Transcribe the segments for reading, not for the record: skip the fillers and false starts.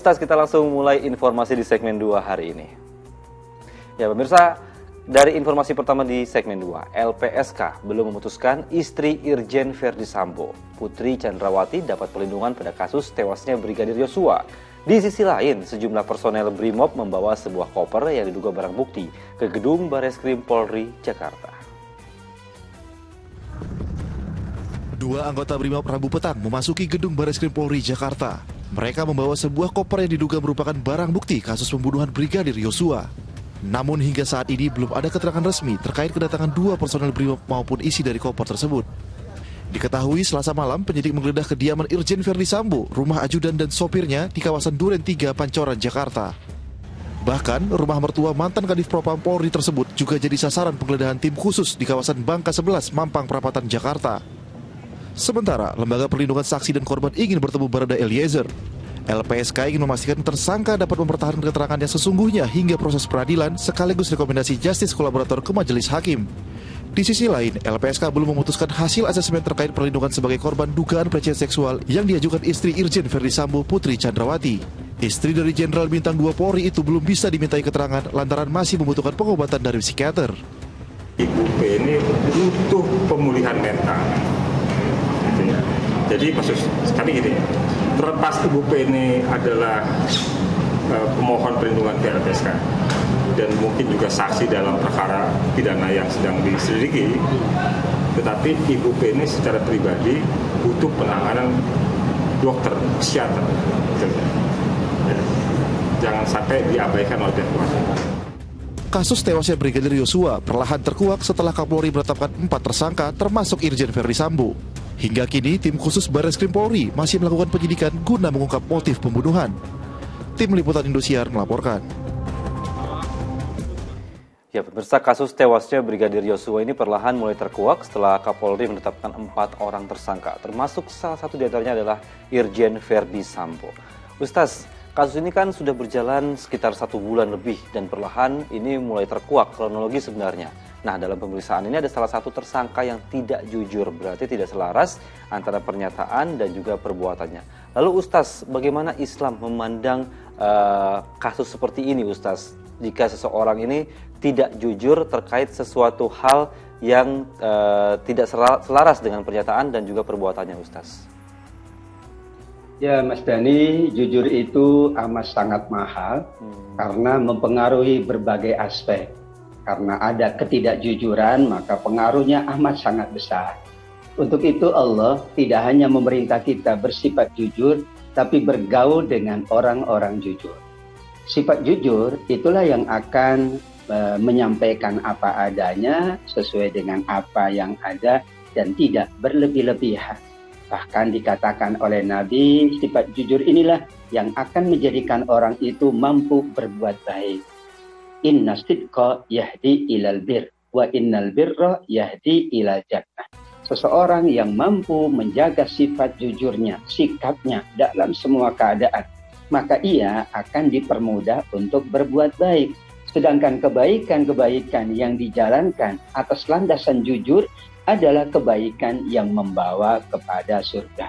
Kita langsung mulai informasi di segmen 2 hari ini. Ya pemirsa, dari informasi pertama di segmen 2, LPSK belum memutuskan istri Irjen Verdi Sambo, Putri Chandrawati dapat perlindungan pada kasus tewasnya Brigadir Yosua. Di sisi lain, sejumlah personel Brimob membawa sebuah koper yang diduga barang bukti ke gedung Bareskrim Polri, Jakarta. Dua anggota Brimob Rabu petang memasuki gedung Bareskrim Polri, Jakarta. Mereka membawa sebuah koper yang diduga merupakan barang bukti kasus pembunuhan Brigadir Yosua. Namun hingga saat ini belum ada keterangan resmi terkait kedatangan dua personel Brimob maupun isi dari koper tersebut. Diketahui Selasa malam penyidik menggeledah kediaman Irjen Verdi Sambo, rumah ajudan dan sopirnya di kawasan Duren 3, Pancoran, Jakarta. Bahkan rumah mertua mantan Kadif Propam Polri tersebut juga jadi sasaran penggeledahan tim khusus di kawasan Bangka 11, Mampang Perapatan, Jakarta. Sementara, Lembaga Perlindungan Saksi dan Korban ingin bertemu Barada Eliezer. LPSK ingin memastikan tersangka dapat mempertahankan keterangan yang sesungguhnya hingga proses peradilan sekaligus rekomendasi justice kolaborator ke majelis hakim. Di sisi lain, LPSK belum memutuskan hasil asesmen terkait perlindungan sebagai korban dugaan pelecehan seksual yang diajukan istri Irjen Verdi Sambo, Putri Chandrawati. Istri dari Jenderal Bintang 2 Polri itu belum bisa dimintai keterangan lantaran masih membutuhkan pengobatan dari psikiater. Ibu P ini butuh pemulihan mental. Jadi maksud sekali gini, terlepas Ibu P ini adalah pemohon perlindungan ke LPSK dan mungkin juga saksi dalam perkara pidana yang sedang diselidiki, tetapi Ibu P ini secara pribadi butuh penanganan dokter, psikiater. Jangan sampai diabaikan oleh keluarga. Kasus tewasnya Brigadir Yosua perlahan terkuak setelah Kapolri menetapkan 4 tersangka termasuk Irjen Verdi Sambo. Hingga kini, tim khusus Bareskrim Polri masih melakukan penyidikan guna mengungkap motif pembunuhan. Tim Liputan Indosiar melaporkan. Ya pemirsa, kasus tewasnya Brigadir Yosua ini perlahan mulai terkuak setelah Kapolri menetapkan 4 orang tersangka, termasuk salah satu diantaranya adalah Irjen Verdi Sambo. Ustaz, kasus ini kan sudah berjalan sekitar 1 bulan lebih dan perlahan ini mulai terkuak kronologi sebenarnya. Nah, dalam pemeriksaan ini ada salah satu tersangka yang tidak jujur, berarti tidak selaras antara pernyataan dan juga perbuatannya. Lalu Ustaz, bagaimana Islam memandang kasus seperti ini Ustaz? Jika seseorang ini tidak jujur terkait sesuatu hal yang tidak selaras dengan pernyataan dan juga perbuatannya Ustaz. Ya Mas Dhani, jujur itu amat sangat mahal karena mempengaruhi berbagai aspek. Karena ada ketidakjujuran, maka pengaruhnya amat sangat besar. Untuk itu Allah tidak hanya memerintah kita bersifat jujur, tapi bergaul dengan orang-orang jujur. Sifat jujur itulah yang akan menyampaikan apa adanya, sesuai dengan apa yang ada, dan tidak berlebih-lebihan. Bahkan dikatakan oleh Nabi, sifat jujur inilah yang akan menjadikan orang itu mampu berbuat baik. Inna sidqa yahdi ilal bir, wa innal birra yahdi ilal jannah. Seseorang yang mampu menjaga sifat jujurnya, sikapnya dalam semua keadaan, maka ia akan dipermudah untuk berbuat baik. Sedangkan kebaikan-kebaikan yang dijalankan atas landasan jujur adalah kebaikan yang membawa kepada surga.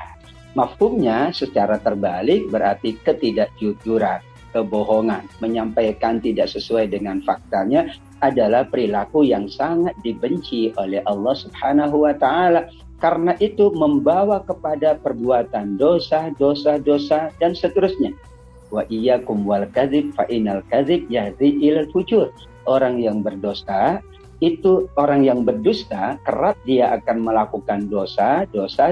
Mafhumnya secara terbalik berarti ketidakjujuran, kebohongan, menyampaikan tidak sesuai dengan faktanya adalah perilaku yang sangat dibenci oleh Allah Subhanahu wa Ta'ala. Karena itu membawa kepada perbuatan dosa, dan seterusnya. Wa iyyakum wal kadzib fa innal kadzib yahdi ilal fujur. Orang yang berdosa itu orang yang berdusta kerap dia akan melakukan dosa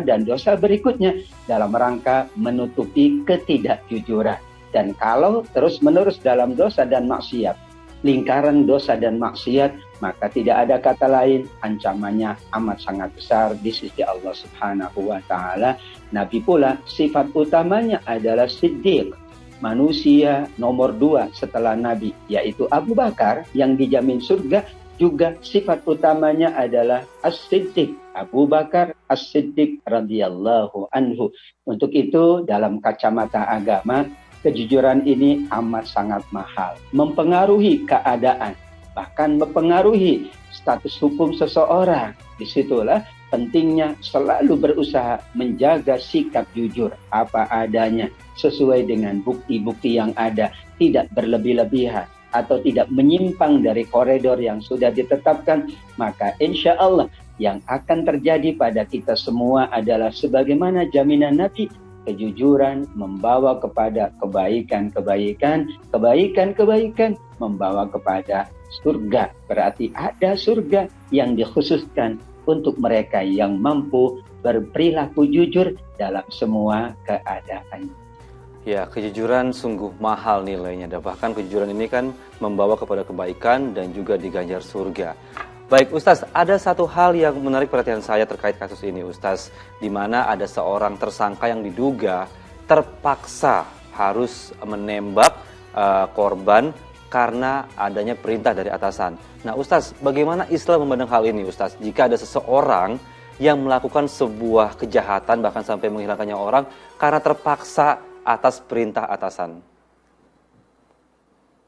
dan dosa berikutnya dalam rangka menutupi ketidakjujuran. Dan kalau terus-menerus dalam dosa dan maksiat, lingkaran dosa dan maksiat, maka tidak ada kata lain, ancamannya amat sangat besar di sisi Allah Subhanahu wa Ta'ala. Nabi pula sifat utamanya adalah siddiq, manusia nomor 2 setelah Nabi, yaitu Abu Bakar yang dijamin surga. Juga sifat utamanya adalah as-siddiq, Abu Bakar as-siddiq radhiyallahu anhu. Untuk itu dalam kacamata agama, kejujuran ini amat sangat mahal, mempengaruhi keadaan, bahkan mempengaruhi status hukum seseorang. Disitulah pentingnya selalu berusaha menjaga sikap jujur apa adanya sesuai dengan bukti-bukti yang ada, tidak berlebih-lebihan atau tidak menyimpang dari koridor yang sudah ditetapkan, maka insya Allah yang akan terjadi pada kita semua adalah sebagaimana jaminan Nabi, kejujuran membawa kepada kebaikan-kebaikan, kebaikan-kebaikan membawa kepada surga. Berarti ada surga yang dikhususkan untuk mereka yang mampu berperilaku jujur dalam semua keadaan. Ya, kejujuran sungguh mahal nilainya. Dan bahkan kejujuran ini kan membawa kepada kebaikan dan juga diganjar surga. Baik, Ustaz, ada satu hal yang menarik perhatian saya terkait kasus ini, Ustaz, di mana ada seorang tersangka yang diduga terpaksa harus menembak korban karena adanya perintah dari atasan. Nah, Ustaz, bagaimana Islam memandang hal ini, Ustaz? Jika ada seseorang yang melakukan sebuah kejahatan, bahkan sampai menghilangkan nyawa orang, karena terpaksa atas perintah atasan.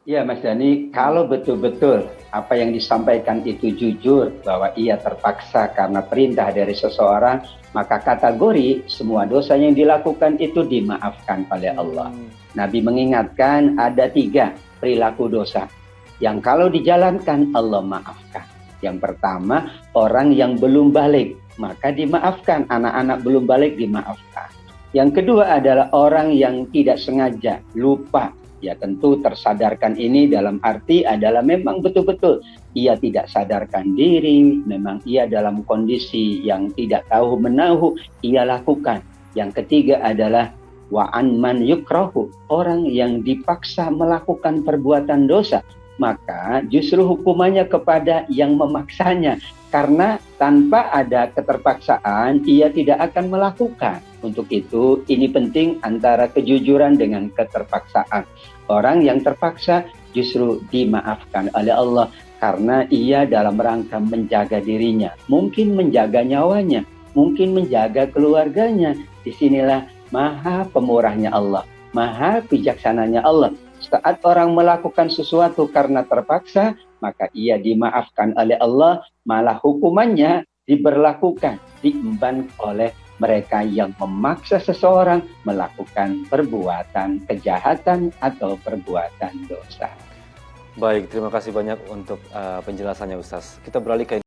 Ya, Mas Dhani, kalau betul-betul apa yang disampaikan itu jujur, bahwa ia terpaksa karena perintah dari seseorang, maka kategori semua dosa yang dilakukan itu dimaafkan oleh Allah. Nabi mengingatkan ada 3 perilaku dosa yang kalau dijalankan Allah maafkan. Yang pertama, orang yang belum balik, maka dimaafkan. Anak-anak belum balik dimaafkan. Yang kedua adalah orang yang tidak sengaja, lupa. Ya tentu tersadarkan ini dalam arti adalah memang betul-betul ia tidak sadarkan diri, memang ia dalam kondisi yang tidak tahu menahu, ia lakukan. Yang ketiga adalah wa'an man yukrahu, orang yang dipaksa melakukan perbuatan dosa, maka justru hukumannya kepada yang memaksanya, karena tanpa ada keterpaksaan ia tidak akan melakukan. Untuk itu ini penting antara kejujuran dengan keterpaksaan. Orang yang terpaksa justru dimaafkan oleh Allah karena ia dalam rangka menjaga dirinya, mungkin menjaga nyawanya, mungkin menjaga keluarganya. Disinilah Maha pemurahnya Allah, maha bijaksananya Allah. Saat orang melakukan sesuatu karena terpaksa, maka ia dimaafkan oleh Allah, malah hukumannya diberlakukan, diemban oleh mereka yang memaksa seseorang melakukan perbuatan kejahatan atau perbuatan dosa. Baik, terima kasih banyak untuk penjelasannya, Ustaz. Kita beralih ke